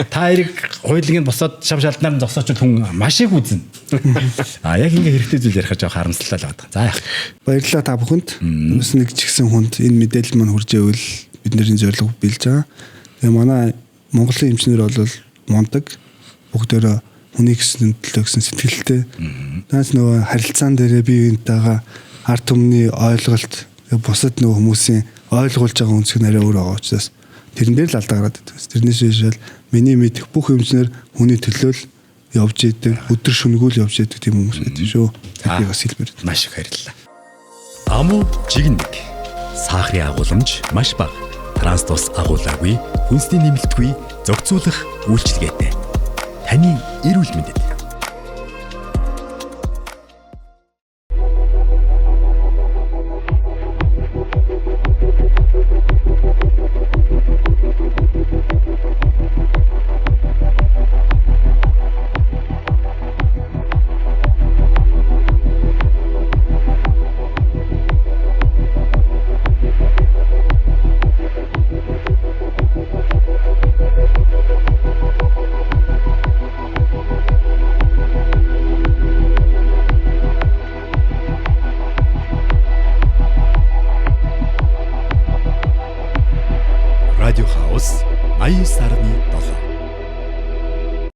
Та хоёрыг хуулийн босоод шав шалднаар нь зогсоочвол хүн маш их үзнэ. Яг ингээ хэрэгтэй зүйл ярих гэж харамслалаа л байна. За яах. Баярлалаа та бүхэнд. Бас нэг ч гэсэн хүнд энэ мэдээлэл маань хүрж ивэл бидний зорилго биелж байгаа. Тэгээ манай Монголын эмчнэр бол мундаг бүгдөө хүний гэсэн төлөө гэсэн сэтгэлтэй. Наас нөгөө харилцаан дээрээ бие биентэйгээ ард түмний ойлголт бусад нөгөө хүмүүсийн ойлгуулж байгаа үнцг нэрээ өөр байгаа учраас тэрэн дээр л алдаа гараад байдаг. Тэрнээс шишэл миний мэдих бүх эмчнэр хүний төлөө л явж идэг, өдөр шөнөгөл явж идэг тийм хүмүүс байдаг шүү. Тэрийг бас хэлмээр. Маш их баярлалаа. Аму жигнэг. Сахарын агуулмж маш бага. Транс тус агуулаагүй, хүнсний нэмэлтгүй, зохицуулах үйлчилгээтэй. таны эрүүл мэндэд. Радио Хаус 89.1